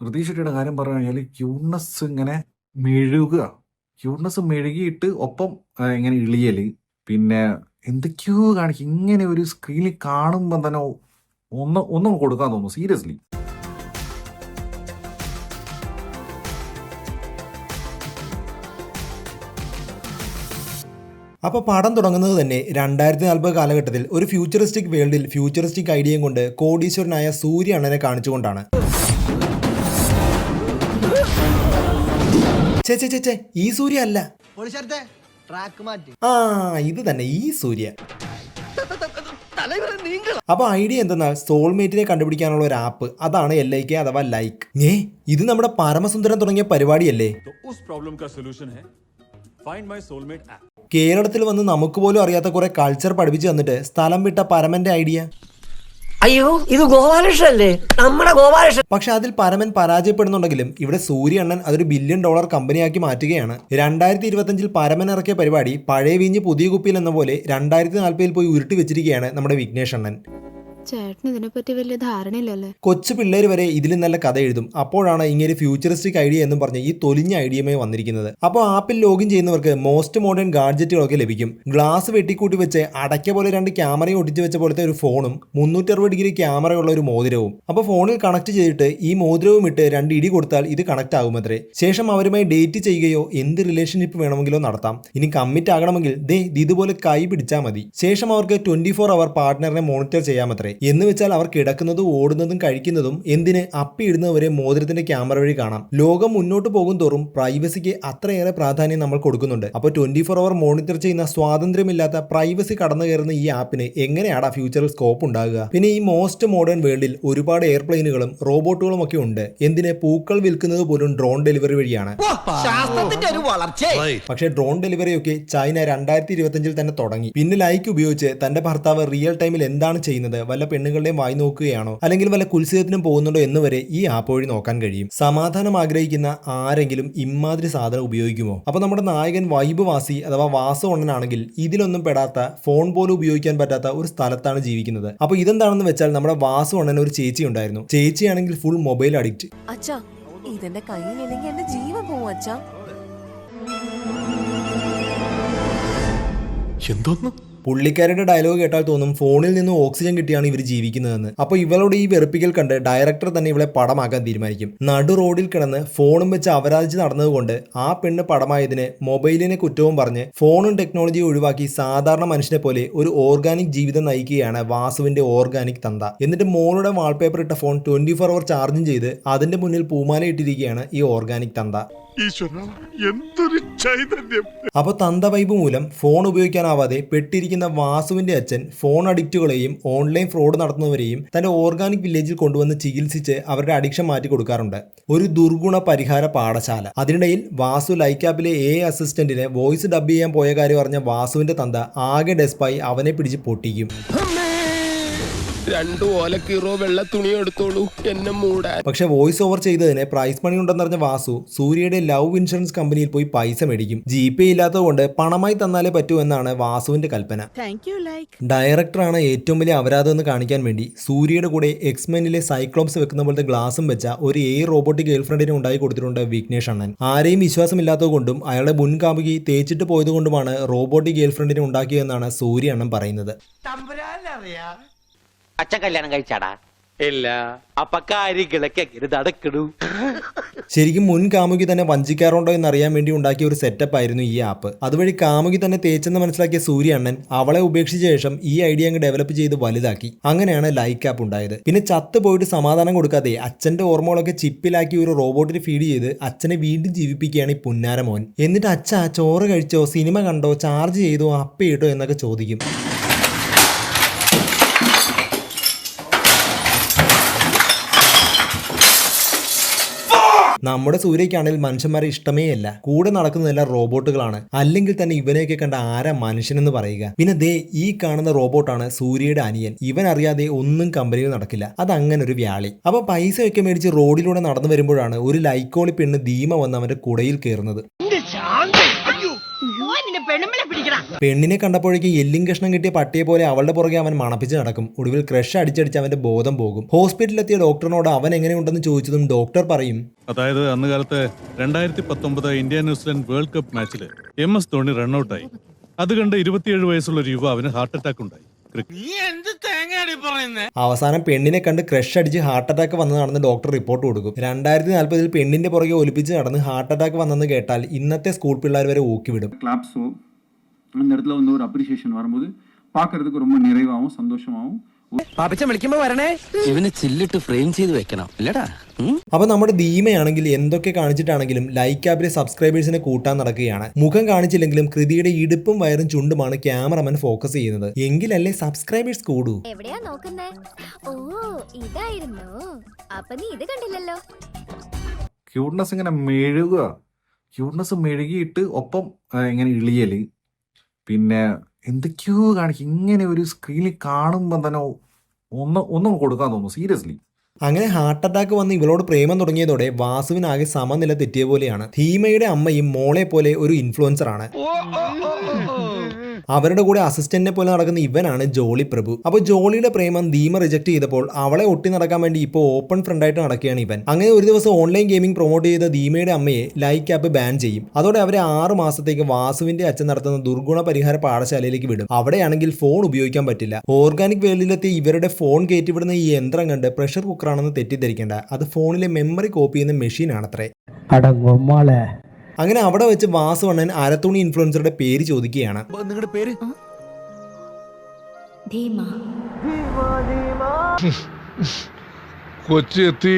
ഋതി ഷെട്ടിയുടെ കാര്യം പറഞ്ഞു കഴിഞ്ഞാൽ ക്യൂട്ട്നെസ് ഇങ്ങനെ മെഴുകുക, ക്യൂട്ട്നെസ് മെഴുകിയിട്ട് ഒപ്പം ഇങ്ങനെ ഇളിയല്, പിന്നെ എന്തൊക്കെയോ കാണിക്കും. ഇങ്ങനെ ഒരു സ്ക്രീനിൽ കാണുമ്പോൾ തന്നെ ഒന്നും കൊടുക്കാൻ തോന്നുന്നു സീരിയസ്ലി. അപ്പോൾ പടം തുടങ്ങുന്നത് തന്നെ 2040 കാലഘട്ടത്തിൽ ഒരു ഫ്യൂച്ചറിസ്റ്റിക് വേൾഡിൽ ഫ്യൂച്ചറിസ്റ്റിക് ഐഡിയയും കൊണ്ട് കോടീശ്വരനായ സൂര്യ അണ്ണനെ കാണിച്ചുകൊണ്ടാണ്. ചേ ഈ സൂര്യ അല്ല, ഇത് തന്നെ ഈ സൂര്യ. അപ്പൊ ഐഡിയ എന്തെന്നാൽ സോൾമേറ്റിനെ കണ്ടുപിടിക്കാനുള്ള ഒരു ആപ്പ്, അതാണ് LIK അഥവാ ലൈക്ക്. ഇത് നമ്മുടെ പരമസുന്ദരൻ തുടങ്ങിയ പരിപാടിയല്ലേ. കേരളത്തിൽ വന്ന് നമുക്ക് പോലും അറിയാത്ത കുറെ കൾച്ചർ പഠിപ്പിച്ചു തന്നിട്ട് സ്ഥലം വിട്ട പരമന്റെ ഐഡിയ. അയ്യോ, ഇത് ഗോപാലകൃഷ്ണല്ലേ, നമ്മുടെ ഗോപാലകൃഷ്ണൻ. പക്ഷെ അതിൽ പരമൻ പരാജയപ്പെടുന്നുണ്ടെങ്കിലും ഇവിടെ സൂര്യ അണ്ണൻ അതൊരു $1 ബില്യൺ കമ്പനിയാക്കി മാറ്റുകയാണ്. 2025 പരമൻ ഇറക്കിയ പരിപാടി പഴയ വീഞ്ഞ് പുതിയ കുപ്പിയിൽ എന്ന പോലെ 2040 പോയി ഉരുട്ടി വെച്ചിരിക്കുകയാണ് നമ്മുടെ വിഘ്നേഷ് അണ്ണൻ. ചേട്ടന് ഇതിനെപ്പറ്റി വലിയ ധാരണയില്ലല്ലേ. കൊച്ചു പിള്ളേർ വരെ ഇതിൽ നല്ല കഥ എഴുതും. അപ്പോഴാണ് ഇങ്ങനെ ഫ്യൂച്ചറിസ്റ്റിക് ഐഡിയ എന്നും പറഞ്ഞ് ഈ തൊലിഞ്ഞ ഐഡിയയുമായി വന്നിരിക്കുന്നത്. അപ്പോൾ ആപ്പിൽ ലോഗിൻ ചെയ്യുന്നവർക്ക് മോസ്റ്റ് മോഡേൺ ഗാഡ്ജറ്റുകളൊക്കെ ലഭിക്കും. ഗ്ലാസ് വെട്ടിക്കൂട്ടി വെച്ച് അടയ്ക്ക പോലെ 2 ക്യാമറയും ഒട്ടിച്ച് വെച്ച പോലത്തെ ഒരു ഫോണും 360 ഡിഗ്രി ക്യാമറയുള്ള ഒരു മോതിരവും. അപ്പോൾ ഫോണിൽ കണക്ട് ചെയ്തിട്ട് ഈ മോതിരവും ഇട്ട് 2 ഇടി കൊടുത്താൽ ഇത് കണക്ട് ആകുമത്രേ. ശേഷം അവരുമായി ഡേറ്റ് ചെയ്യുകയോ എന്ത് റിലേഷൻഷിപ്പ് വേണമെങ്കിലോ നടത്താം. ഇനി കമ്മിറ്റ് ആകണമെങ്കിൽ ഇതുപോലെ കൈ പിടിച്ചാൽ മതി. ശേഷം അവർക്ക് 24 അവർ പാർട്ട്ണറിനെ മോണിറ്റർ ചെയ്യാമത്രേ. എന്ന് വെച്ചാൽ അവർ കിടക്കുന്നതും ഓടുന്നതും കഴിക്കുന്നതും എന്തിന് അപ്പിയിടുന്നവരെ മോതിരത്തിന്റെ ക്യാമറ വഴി കാണാം. ലോകം മുന്നോട്ട് പോകും തോറും പ്രൈവസിക്ക് അത്രയേറെ പ്രാധാന്യം നമ്മൾ കൊടുക്കുന്നുണ്ട്. അപ്പോൾ 24 അവർ മോണിറ്റർ ചെയ്യുന്ന സ്വാതന്ത്ര്യമില്ലാത്ത പ്രൈവസി കടന്നു കയറുന്ന ഈ ആപ്പിന് എങ്ങനെയാണ് ഫ്യൂച്ചറിൽ സ്കോപ്പ് ഉണ്ടാകുക? പിന്നെ ഈ മോസ്റ്റ് മോഡേൺ വേൾഡിൽ ഒരുപാട് എയർപ്ലെയിനുകളും റോബോട്ടുകളും ഒക്കെ ഉണ്ട്. എന്തിന് പൂക്കൾ വിൽക്കുന്നത് പോലും ഡ്രോൺ ഡെലിവറി വഴിയാണ്. പക്ഷേ ഡ്രോൺ ഡെലിവറി ഒക്കെ ചൈന 2025 തന്നെ തുടങ്ങി. പിന്നെ ലൈക്ക് ഉപയോഗിച്ച് തന്റെ ഭർത്താവ് റിയൽ ടൈമിൽ എന്താണ് ചെയ്യുന്നത്, വല്ല പെണ്ണുങ്ങളുടെയും വായി നോക്കുകയാണോ അല്ലെങ്കിൽ വല്ല കുൽസിതത്തിനും പോകുന്നുണ്ടോ എന്ന് വരെ ഈ ആപ്പ് വഴി നോക്കാൻ കഴിയും. സമാധാനം ആഗ്രഹിക്കുന്ന ആരെങ്കിലും ഇമാതിരി സാധനം ഉപയോഗിക്കുമോ? അപ്പൊ നമ്മുടെ നായകൻ വൈബ് വാസി അഥവാ വാസവണ്ണനാണെങ്കിൽ ഇതിലൊന്നും പെടാത്ത, ഫോൺ പോലും ഉപയോഗിക്കാൻ പറ്റാത്ത ഒരു സ്ഥലത്താണ് ജീവിക്കുന്നത്. അപ്പൊ ഇതെന്താണെന്ന് വെച്ചാൽ നമ്മുടെ വാസവണ്ണൻ ഒരു ചേച്ചി ഉണ്ടായിരുന്നു. ചേച്ചിയാണെങ്കിൽ ഫുൾ മൊബൈൽ അഡിക്റ്റ്. അച്ഛാ, ഇതെന്റെ കയ്യിലില്ലെങ്കിൽ എന്റെ ജീവൻ പോവും അച്ഛാ. എന്തോന്നു? പുള്ളിക്കാരുടെ ഡയലോഗ് കേട്ടാൽ തോന്നും ഫോണിൽ നിന്ന് ഓക്സിജൻ കിട്ടിയാണ് ഇവർ ജീവിക്കുന്നതെന്ന്. അപ്പോൾ ഇവളുടെ ഈ വെറുപ്പിക്കൽ കണ്ട് ഡയറക്ടർ തന്നെ ഇവളെ പടമാക്കാൻ തീരുമാനിക്കും. നടു റോഡിൽ കിടന്ന് ഫോണും വെച്ച് അപരാധിച്ച് നടന്നതുകൊണ്ട് ആ പെണ്ണ് പടമായതിന് മൊബൈലിനെ കുറ്റവും പറഞ്ഞ് ഫോണും ടെക്നോളജിയും ഒഴിവാക്കി സാധാരണ മനുഷ്യനെ പോലെ ഒരു ഓർഗാനിക് ജീവിതം നയിക്കുകയാണ് വാസുവിന്റെ ഓർഗാനിക് തന്ത. എന്നിട്ട് മോളുടെ വാൾപേപ്പർ ഇട്ട ഫോൺ 24 അവർ ചാർജും ചെയ്ത് അതിന്റെ മുന്നിൽ പൂമാല ഇട്ടിരിക്കുകയാണ് ഈ ഓർഗാനിക് തന്ത. അപ്പൊ തന്ത വൈബ് മൂലം ഫോൺ ഉപയോഗിക്കാനാവാതെ പെട്ടിരിക്കുന്ന വാസുവിന്റെ അച്ഛൻ ഫോൺ അഡിക്റ്റുകളെയും ഓൺലൈൻ ഫ്രോഡ് നടത്തുന്നവരെയും തന്റെ ഓർഗാനിക് വില്ലേജിൽ കൊണ്ടുവന്ന് ചികിത്സിച്ച് അവരുടെ അഡിക്ഷൻ മാറ്റി കൊടുക്കാറുണ്ട്. ഒരു ദുർഗുണ പരിഹാര പാഠശാല. അതിനിടയിൽ വാസു ലൈക്ക് ആപ്പിലെ അസിസ്റ്റന്റിനെ വോയിസ് ഡബ് ചെയ്യാൻ പോയ കാര്യം അറിഞ്ഞ വാസുവിന്റെ തന്ത ആകെ ഡെസ്പായി അവനെ പിടിച്ച് പൊട്ടിക്കും. 2 ഓലക്കീറോ വെള്ള തുണി എടുത്തോളൂ എന്നെ മൂടാൻ. പക്ഷെ വോയിസ് ഓവർ ചെയ്തതിന് പ്രൈസ് മണി ഉണ്ടെന്നറിഞ്ഞ വാസു സൂര്യയുടെ ലവ് ഇൻഷുറൻസ് കമ്പനിയിൽ പോയി പൈസ മേടിക്കും. GPay ഇല്ലാത്തതുകൊണ്ട് പണമായി തന്നാലേ പറ്റൂ എന്നാണ് വാസുവിന്റെ കൽപ്പന. ഡയറക്ടറാണ് ഏറ്റവും വലിയ അപരാധം എന്ന് കാണിക്കാൻ വേണ്ടി സൂര്യയുടെ കൂടെ എക്സ്മെനിലെ സൈക്ലോപ്സ് വെക്കുന്ന പോലത്തെ ഗ്ലാസും വെച്ച ഒരു റോബോട്ടിക് ഗേൾഫ്രണ്ടിനെ ഉണ്ടായി കൊടുത്തിട്ടുണ്ട് വിഘ്നേഷ് അണ്ണൻ. ആരെയും വിശ്വാസമില്ലാത്തത് കൊണ്ടും അയാളുടെ മുൻകാമുകി തേച്ചിട്ട് പോയത് കൊണ്ടുമാണ് റോബോട്ടിക് ഗേൾഫ്രണ്ടിനെ ഉണ്ടാക്കിയതെന്നാണ് സൂര്യ അണ്ണൻ പറയുന്നത്. അച്ഛൻ കല്യാണം കഴിച്ചാടാ? ഇല്ല. അപ്പൊ കാര്യങ്ങളൊക്കെ അടക്കിടൂ. ശരിക്കും മുൻ കാമുകി തന്നെ വഞ്ചിക്കാറുണ്ടോ എന്നറിയാൻ വേണ്ടി ഉണ്ടാക്കിയ ഒരു സെറ്റപ്പ് ആയിരുന്നു ഈ ആപ്പ്. അതുവഴി കാമുകി തന്നെ തേച്ചെന്ന് മനസ്സിലാക്കിയ സൂര്യ അണ്ണൻ അവളെ ഉപേക്ഷിച്ച ശേഷം ഈ ഐഡിയ അങ്ങ് ഡെവലപ്പ് ചെയ്ത് വലുതാക്കി. അങ്ങനെയാണ് ലൈക്ക് ആപ്പ് ഉണ്ടായത്. പിന്നെ ചത്ത് പോയിട്ട് സമാധാനം കൊടുക്കാതെ അച്ഛന്റെ ഓർമ്മകളൊക്കെ ചിപ്പിലാക്കി ഒരു റോബോട്ടിന് ഫീഡ് ചെയ്ത് അച്ഛനെ വീണ്ടും ജീവിപ്പിക്കുകയാണ് ഈ പുന്നാര മോൻ. എന്നിട്ട് അച്ഛ ചോറ് കഴിച്ചോ, സിനിമ കണ്ടോ, ചാർജ് ചെയ്തോ, അപ്പ് ചെയ്തോ എന്നൊക്കെ ചോദിക്കും. നമ്മുടെ സൂര്യക്കാണെങ്കിൽ മനുഷ്യന്മാരെ ഇഷ്ടമേ അല്ല. കൂടെ നടക്കുന്നതെല്ലാം റോബോട്ടുകളാണ്. അല്ലെങ്കിൽ തന്നെ ഇവനെയൊക്കെ കണ്ട ആരാ മനുഷ്യനെന്ന് പറയുക. പിന്നെ ഈ കാണുന്ന റോബോട്ടാണ് സൂര്യയുടെ അനിയൻ. ഇവൻ അറിയാതെ ഒന്നും കമ്പനിയിൽ നടക്കില്ല. അതങ്ങനെ ഒരു വ്യാളി. അപ്പൊ പൈസയൊക്കെ മേടിച്ച് റോഡിലൂടെ നടന്നു വരുമ്പോഴാണ് ഒരു ലൈക്കോളി പെണ്ണ് ധീമ വന്ന് അവന്റെ കുടയിൽ കയറുന്നത്. പെണ്ണിനെ കണ്ടപ്പോഴേക്ക് എല്ലും കഷ്ണം കിട്ടിയ പട്ടിയെ പോലെ അവളുടെ പുറകെ അവൻ മണപ്പിച്ച് നടക്കും. ഒടുവിൽ ക്രഷ് അടിച്ചടിച്ച് അവന്റെ ബോധം പോകും. ഹോസ്പിറ്റലിലെത്തിയ ഡോക്ടറിനോട് അവൻ എങ്ങനെയുണ്ടെന്ന് ചോദിച്ചതും ഡോക്ടർ പറയും, അതായത് അന്ന് കാലത്ത് 2019 ഇന്ത്യ ന്യൂസിലൻഡ് വേൾഡ് കപ്പ് മാച്ചിൽ MS ധോണി റൺഔട്ടായി. അത് കണ്ട് 27 വയസ്സുള്ള ഒരു യുവാവിന് ഹാർട്ട് അറ്റാക്ക് ഉണ്ടായി. അവസാനം പെണ്ണിനെ കണ്ട് ക്രഷ് അടിച്ച് ഹാർട്ട് അറ്റാക്ക് വന്നതാണെന്ന് ഡോക്ടർ റിപ്പോർട്ട് കൊടുക്കും. 2040 പെണ്ണിന്റെ പുറകെ ഒലിപ്പിച്ച് നടന്ന് ഹാർട്ട് അറ്റാക്ക് വന്നെന്ന് കേട്ടാൽ ഇന്നത്തെ സ്കൂൾ പിള്ളേർ വരെ ഊക്കിവിടും. கிளாப்ஸோ அந்த இடத்துல வந்து ஒரு அப்ரிசியேஷன் வரும்போது பார்க்கறதுக்கு ரொம்ப நிறைவாகவும் சந்தோஷமாகவும். പാപ്പച്ചൻ വിളിക്കുമ്പോ വരണേ. ഇവന് ചില്ലിട്ട് ഫ്രെയിം ചെയ്ത് വെക്കണം അല്ലടാ. അപ്പൊ നമ്മുടെ ധീമയാണെങ്കിൽ എന്തൊക്കെ കാണിച്ചിട്ടാണെങ്കിലും ലൈക്ക് ആപ്പിലെ സബ്സ്ക്രൈബേഴ്സിനെ കൂട്ടാൻ നടക്കുകയാണ്. മുഖം കാണിച്ചില്ലെങ്കിലും കൃതിയുടെ ഇടുപ്പും വയറും ചുണ്ടുമാണ് ക്യാമറമാൻ ഫോക്കസ് ചെയ്യുന്നത്. എങ്കിലല്ലേ സബ്സ്ക്രൈബേഴ്സ് കൂടൂ. എവിടെയാ നോക്കുന്നേ? ഓ ഇതായിരുന്നു. അപ്പൊ നീ ഇത് കണ്ടില്ലല്ലോ. ക്യൂട്ട്നെസ് ഇങ്ങനെ മെഴുകുക, ക്യൂട്ട്നെസ് മെഴുകിയിട്ട് ഒപ്പം ഇങ്ങനെ ഇളിയല്, പിന്നെ എന്തൊക്കെയോ കാണിക്കും. ഇങ്ങനെ ഒരു സ്ക്രീനിൽ കാണുമ്പോൾ തന്നെ ഒന്നും കൊടുക്കാൻ തോന്നുന്നു, സീരിയസ്ലി. അങ്ങനെ ഹാർട്ട് അറ്റാക്ക് വന്ന് ഇവളോട് പ്രേമം തുടങ്ങിയതോടെ വാസുവിനാകെ സമനില തെറ്റിയ പോലെയാണ്. ധീമയുടെ അമ്മയും മോളെ പോലെ ഒരു ഇൻഫ്ലുവൻസർ ആണ്. അവരുടെ കൂടെ അസിസ്റ്റന്റിനെ പോലെ നടക്കുന്ന ഇവനാണ് ജോളി പ്രഭു. അപ്പോൾ ജോളിയുടെ പ്രേമം ധീമ റിജക്ട് ചെയ്തപ്പോൾ അവളെ ഒട്ടി നടക്കാൻ വേണ്ടി ഇപ്പോൾ ഓപ്പൺ ഫ്രണ്ടായിട്ട് നടക്കുകയാണ് ഇവൻ. അങ്ങനെ ഒരു ദിവസം ഓൺലൈൻ ഗെയിമിംഗ് പ്രൊമോട്ട് ചെയ്ത ധീമയുടെ അമ്മയെ ലൈക്ക് ആപ്പ് ബാൻ ചെയ്യും. അതോടെ അവരെ 6 മാസത്തേക്ക് വാസുവിന്റെ അച്ഛൻ നടത്തുന്ന ദുർഗുണ പരിഹാര പാഠശാലയിലേക്ക് വിടും. അവിടെയാണെങ്കിൽ ഫോൺ ഉപയോഗിക്കാൻ പറ്റില്ല. ഓർഗാനിക് വേൾഡിലെത്തി ഇവരുടെ ഫോൺ കയറ്റിവിടുന്ന ഈ യന്ത്രം കണ്ട് പ്രഷർ കുക്കറാണെന്ന് തെറ്റിദ്ധരിക്കേണ്ട. അത് ഫോണിലെ മെമ്മറി കോപ്പി ചെയ്യുന്ന മെഷീൻ ആണത്രേ. അങ്ങനെ അവിടെ വെച്ച് വാസുവണ്ണൻ അരത്തുണി ഇൻഫ്ലുവൻസറുടെ പേര് ചോദിക്കുകയാണ്. നിങ്ങളുടെ പേര്? കൊച്ചെത്തി.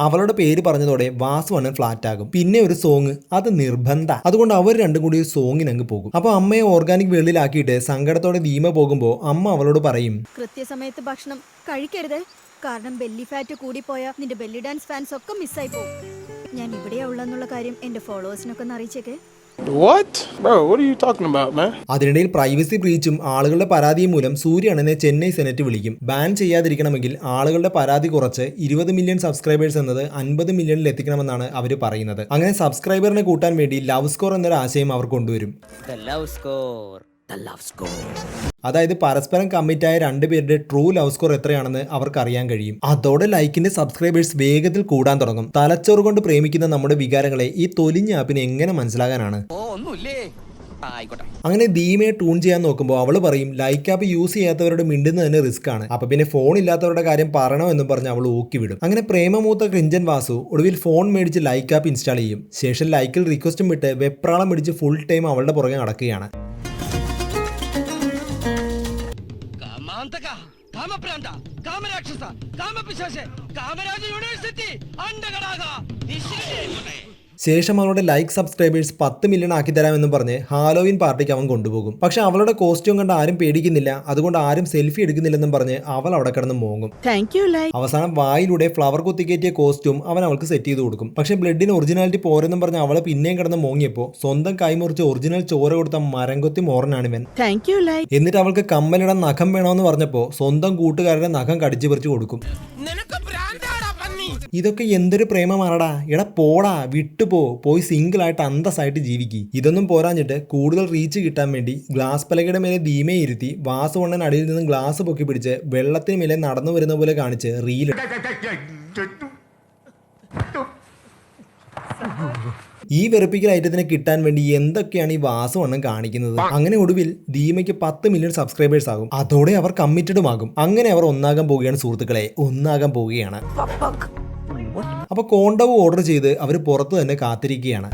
അവളുടെ പേര് പറഞ്ഞതോടെ വാസുവണ്ണൻ ഫ്ലാറ്റ് ആകും. പിന്നെ ഒരു സോങ്, അത് നിർബന്ധ. അതുകൊണ്ട് അവർ രണ്ടും കൂടി ഒരു സോങ്ങിനങ്ങ് പോകും. അപ്പൊ അമ്മയെ ഓർഗാനിക് വേൾഡിലാക്കിയിട്ട് സങ്കടത്തോടെ ധീമ പോകുമ്പോൾ അമ്മ അവളോട് പറയും, കൃത്യസമയത്ത് ഭക്ഷണം കഴിക്കരുത്, കാരണം ബെല്ലി ഫാറ്റ് കൂടിപ്പോയ നിന്റെ ബെല്ലി ഡാൻസ് ഫാൻസ് ഒക്കെ മിസ്സായി പോകും. ഞാൻ ഇവിടെയാ ഉള്ളെന്നുള്ള കാര്യം എന്റെ ഫോളോവേഴ്സിനൊക്കെ ഒന്ന് അറിയിച്ചേക്കേ. What? Bro, what are you talking about, man? അതിനിടയിൽ പ്രൈവസി ബ്രീച്ചും ആളുകളുടെ പരാതിയും മൂലം സൂര്യണ്ണനെ ചെന്നൈ സെനറ്റ് വിളിക്കും. ബാൻ ചെയ്യാതിരിക്കണമെങ്കിൽ ആളുകളുടെ പരാതി കുറച്ച് 20 മില്യൺ സബ്സ്ക്രൈബേഴ്സ് എന്നത് 50 മില്യണിൽ എത്തിക്കണമെന്നാണ് അവർ പറയുന്നത്. അങ്ങനെ സബ്സ്ക്രൈബറിനെ കൂട്ടാൻ വേണ്ടി ലവ് സ്കോർ എന്നൊരു ആശയം അവർ കൊണ്ടുവരും. അതായത് പരസ്പരം കമ്മിറ്റായ 2 പേരുടെ ട്രൂ ലവ് സ്കോർ എത്രയാണെന്ന് അവർക്ക് അറിയാൻ കഴിയും. അതോടെ ലൈക്കിന്റെ സബ്സ്ക്രൈബേഴ്സ് വേഗത്തിൽ കൂടാൻ തുടങ്ങും. തലച്ചോറ് കൊണ്ട് പ്രേമിക്കുന്ന നമ്മുടെ വികാരങ്ങളെ ഈ തൊലിഞ്ഞ ആപ്പിന് എങ്ങനെ മനസ്സിലാകാനാണ്? അങ്ങനെ ധീമയെ ട്യൂൺ ചെയ്യാൻ നോക്കുമ്പോൾ അവള് പറയും ലൈക്ക് ആപ്പ് യൂസ് ചെയ്യാത്തവരോട് മിണ്ടുന്നത് തന്നെ റിസ്ക് ആണ്. അപ്പൊ പിന്നെ ഫോൺ ഇല്ലാത്തവരുടെ കാര്യം പറയണോ എന്നും പറഞ്ഞ് അവൾ ഊക്കി വിടും. അങ്ങനെ പ്രേമമൂത്ത ക്രിഞ്ചൻ വാസു ഒടുവിൽ ഫോൺ മേടിച്ച് ലൈക്ക് ആപ്പ് ഇൻസ്റ്റാൾ ചെയ്യും. ശേഷം ലൈക്കിൽ റിക്വസ്റ്റും വിട്ട് വെപ്രാളം പിടിച്ച് ഫുൾ ടൈം അവളുടെ പുറകെ നടക്കുകയാണ്. ശേഷം അവളുടെ ലൈക്ക് സബ്സ്ക്രൈബേഴ്സ് 10 മില്യൺ ആക്കി തരാമെന്നും പറഞ്ഞ് ഹാലോവിൻ പാർട്ടിക്ക് അവൻ കൊണ്ടുപോകും. പക്ഷെ അവളുടെ കോസ്റ്റ്യൂം കണ്ട് ആരും പേടിക്കുന്നില്ല. അതുകൊണ്ട് ആരും സെൽഫി എടുക്കുന്നില്ലെന്നും പറഞ്ഞ് അവൾ അവിടെ കിടന്ന് മോങ്ങും. അവസാനം വായിലൂടെ ഫ്ലവർ കുത്തിക്കയറ്റിയ കോസ്റ്റ്യൂം അവൻ അവൾക്ക് സെറ്റ് ചെയ്ത് കൊടുക്കും. പക്ഷെ ബ്ലഡിന് ഒറിജിനാലിറ്റി പോരെന്നും പറഞ്ഞ് അവളെ പിന്നെയും കിടന്ന് മോങ്ങിയപ്പോൾ സ്വന്തം കൈമുറിച്ച് ഒറിജിനൽ ചോര കൊടുത്ത മരംകൊത്തി മോറനാണ് ഇവൻ. എന്നിട്ട് അവൾക്ക് കമ്മലിടാൻ നഖം വേണമെന്ന് പറഞ്ഞപ്പോൾ സ്വന്തം കൂട്ടുകാരുടെ നഖം കടിച്ചു പറിച്ചു കൊടുക്കും. ഇതൊക്കെ എന്തൊരു പ്രേമമാണടാ. എടാ പോടാ, പോയി സിംഗിൾ ആയിട്ട് അന്തസ്സായിട്ട് ജീവിക്കി. ഇതൊന്നും പോരാഞ്ഞിട്ട് കൂടുതൽ റീച്ച് കിട്ടാൻ വേണ്ടി ഗ്ലാസ് പലകയുടെ മേലെ ധീമയെ ഇരുത്തി വാസുവണ്ണൻ അടിയിൽ നിന്നും ഗ്ലാസ് പൊക്കി പിടിച്ച് വെള്ളത്തിന് മേലെ നടന്നു വരുന്ന പോലെ കാണിച്ച് റീൽ. ഈ വെറുപ്പിക്കൽ ഐറ്റത്തിനെ കിട്ടാൻ വേണ്ടി എന്തൊക്കെയാണ് ഈ വാസുവണ്ണൻ കാണിക്കുന്നത്? അങ്ങനെ ഒടുവിൽ ധീമയ്ക്ക് 10 മില്യൺ സബ്സ്ക്രൈബേഴ്സ് ആകും. അതോടെ അവർ കമ്മിറ്റഡും ആകും. അങ്ങനെ അവർ ഒന്നാകാൻ പോവുകയാണ് സുഹൃത്തുക്കളെ, ഒന്നാകാൻ പോവുകയാണ്. അപ്പൊ കോണ്ടവും ഓർഡർ ചെയ്ത് അവർ പുറത്ത് തന്നെ കാത്തിരിക്കുകയാണ്.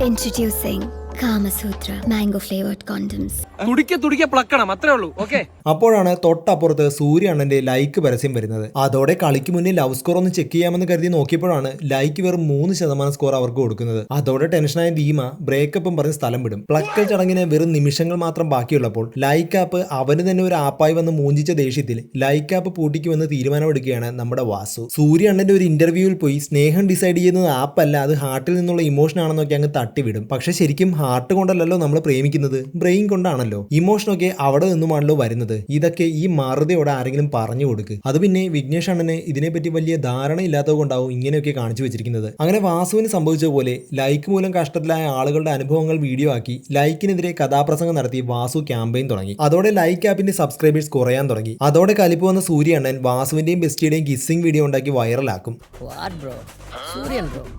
അപ്പോഴാണ് തൊട്ടപ്പുറത്ത് സൂര്യ അണ്ണന്റെ ലൈക്ക് പരസ്യം വരുന്നത്. അതോടെ കളിക്ക് മുന്നേ ലവ് സ്കോർ ഒന്ന് ചെക്ക് ചെയ്യാമെന്ന് കരുതി നോക്കിയപ്പോഴാണ് ലൈക്ക് വെറും 3% സ്കോർ അവർക്ക് കൊടുക്കുന്നത്. അതോടെ ടെൻഷനായ ധീമ ബ്രേക്കപ്പും പറഞ്ഞ് സ്ഥലം വിടും. പ്ലക്കൽ ചടങ്ങിന് വെറും നിമിഷങ്ങൾ മാത്രം ബാക്കിയുള്ളപ്പോൾ ലൈക്ക് ആപ്പ് അവന് തന്നെ ഒരു ആപ്പായി വന്ന് മൂഞ്ചിച്ച ദേഷ്യത്തിൽ ലൈക്ക് ആപ്പ് പൂട്ടിക്കുമെന്ന് തീരുമാനമെടുക്കുകയാണ് നമ്മുടെ വാസു. സൂര്യ അണ്ണന്റെ ഒരു ഇന്റർവ്യൂവിൽ പോയി സ്നേഹം ഡിസൈഡ് ചെയ്യുന്നത് ആപ്പല്ല, അത് ഹാർട്ടിൽ നിന്നുള്ള ഇമോഷൻ ആണെന്നൊക്കെ അങ്ങ് തട്ടിവിടും. പക്ഷെ ശരിക്കും ഹാർട്ട് കൊണ്ടല്ലോ നമ്മൾ പ്രേമിക്കുന്നത്, ബ്രെയിൻ കൊണ്ടാണല്ലോ. ഇമോഷനൊക്കെ അവിടെ നിന്നുമാണല്ലോ വരുന്നത്. ഇതൊക്കെ ഈ മറുതയോടെ ആരെങ്കിലും പറഞ്ഞു കൊടുക്ക്. അത് പിന്നെ വിഘ്നേഷ് അണ്ണന് ഇതിനെപ്പറ്റി വലിയ ധാരണ ഇല്ലാത്തത് കൊണ്ടാവും ഇങ്ങനെയൊക്കെ കാണിച്ചു വെച്ചിരിക്കുന്നത്. അങ്ങനെ വാസുവിന് സംഭവിച്ച പോലെ ലൈക്ക് മൂലം കഷ്ടത്തിലായ ആളുകളുടെ അനുഭവങ്ങൾ വീഡിയോ ആക്കി ലൈക്കിനെതിരെ കഥാപ്രസംഗം നടത്തി വാസു ക്യാമ്പയിൻ തുടങ്ങി. അതോടെ ലൈക്ക് ആപ്പിന്റെ സബ്സ്ക്രൈബേഴ്സ് കുറയാൻ തുടങ്ങി. അതോടെ കലിപ്പ് വന്ന സൂര്യ അണ്ണൻ വാസുവിന്റെയും ബെസ്റ്റിയുടെയും കിസ്സിംഗ് വീഡിയോ ഉണ്ടാക്കി വൈറലാക്കും.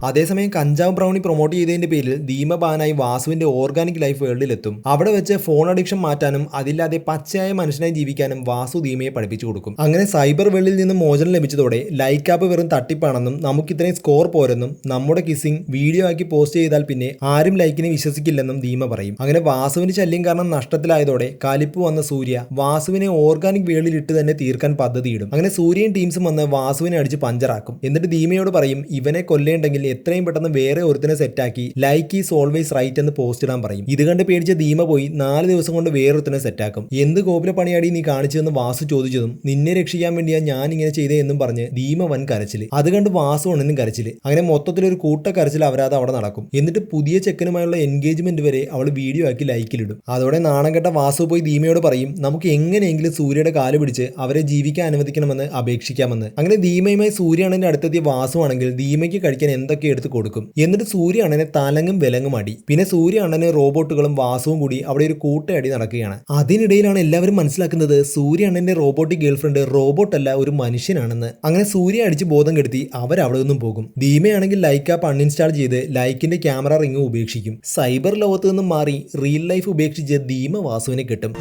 അതേസമയം കഞ്ചാവ് ബ്രൗണി പ്രൊമോട്ട് ചെയ്തതിന്റെ പേരിൽ ധീമ ബാനായി വാസുവിന്റെ ഓർഗാനിക് ലൈഫ് വേൾഡിലെത്തും. അവിടെ വെച്ച് ഫോൺ അഡിക്ഷൻ മാറ്റാനും അതില്ലാതെ പച്ചയായ മനുഷ്യനായി ജീവിക്കാനും വാസു ധീമയെ പഠിപ്പിച്ചു കൊടുക്കും. അങ്ങനെ സൈബർ വേൾഡിൽ നിന്ന് മോചനം ലഭിച്ചതോടെ ലൈക്ക് ആപ്പ് വെറും തട്ടിപ്പാണെന്നും നമുക്കിത്രയും സ്കോർ പോരെന്നും നമ്മുടെ കിസ്സിംഗ് വീഡിയോ ആക്കി പോസ്റ്റ് ചെയ്താൽ പിന്നെ ആരും ലൈക്കിനെ വിശ്വസിക്കില്ലെന്നും ധീമ പറയും. അങ്ങനെ വാസുവിന്റെ ശല്യം കാരണം നഷ്ടത്തിലായതോടെ കലിപ്പ് വന്ന സൂര്യ വാസുവിനെ ഓർഗാനിക് വേൾഡിൽ ഇട്ട് തന്നെ തീർക്കാൻ പദ്ധതിയിടും. അങ്ങനെ സൂര്യയും ടീംസും വന്ന് വാസുവിനെ അടിച്ച് പഞ്ചറാക്കും. എന്നിട്ട് ധീമയോട് പറയും ഇവനെ കൊല്ലേണ്ടെങ്കിൽ എത്രയും പെട്ടെന്ന് വേറെ ഒരുത്തിനെ സെറ്റാക്കി ലൈക്ക് ഈസ് ഓൾവേസ് റൈറ്റ് എന്ന് പോസ്റ്റ് ഇടാൻ പറയും. ഇത് കണ്ട് പേടിച്ച ധീമ പോയി 4 ദിവസം കൊണ്ട് വേറൊരുത്തിനെ സെറ്റാക്കും. എന്ത് കോപില പണിയാടി നീ കാണിച്ചതെന്ന് വാസു ചോദിച്ചതും നിന്നെ രക്ഷിക്കാൻ വേണ്ടിയാ ഞാൻ ഇങ്ങനെ ചെയ്തേ എന്നും പറഞ്ഞ് ധീമ വൻ കരച്ചില്. അത് കണ്ട് വാസു അണ്ണനും കരച്ചില്. അങ്ങനെ മൊത്തത്തിലൊരു കൂട്ട കരച്ചിൽ അവരാതെ അവിടെ നടക്കും. എന്നിട്ട് പുതിയ ചെക്കനുമായുള്ള എൻഗേജ്മെന്റ് വരെ അവൾ വീഡിയോ ആക്കി ലൈക്കിലിടും. അതോടെ നാണം കെട്ട വാസു പോയി ധീമയോട് പറയും നമുക്ക് എങ്ങനെയെങ്കിലും സൂര്യയുടെ കാല് പിടിച്ച് അവരെ ജീവിക്കാൻ അനുവദിക്കണമെന്ന് അപേക്ഷിക്കാമെന്ന്. അങ്ങനെ ധീമയുമായി സൂര്യ അണ്ണന്റെ അടുത്തെത്തിയ വാസു ആണെങ്കിൽ ധീമയ്ക്ക് കഴിക്കാൻ എന്തൊക്കെ എടുത്ത് കൊടുക്കും. എന്നിട്ട് സൂര്യ അണ്ണനെ തലങ്ങും വിലങ്ങും അടി. പിന്നെ സൂര്യ അണ്ണന് റോബോട്ടുകളും വാസുവും കൂടി അവിടെ ഒരു കൂട്ടയടി നടക്കുകയാണ്. അതിനിടയിലാണ് എല്ലാവരും മനസ്സിലാക്കുന്നത് സൂര്യ അണ്ണന്റെ റോബോട്ടിക് ഗേൾഫ്രണ്ട് റോബോട്ടല്ല ഒരു മനുഷ്യനാണെന്ന്. അങ്ങനെ സൂര്യ അടിച്ച് ബോധം കെടുത്തി അവരവിടെ നിന്നും പോകും. ധീമയാണെങ്കിൽ ലൈക്ക് ആപ്പ് അൺഇൻസ്റ്റാൾ ചെയ്ത് ലൈക്കിന്റെ ക്യാമറ റിംഗ് ഉപേക്ഷിക്കും. സൈബർ ലോകത്ത് നിന്നും മാറി റിയൽ ലൈഫ് ഉപേക്ഷിച്ച് ധീമ വാസുവിനെ കിട്ടും.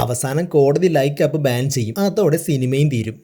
അവസാനം കോടതി ലൈക്ക് ആപ്പ് ബാൻ ചെയ്യും. അതോടെ സിനിമയും തീരും.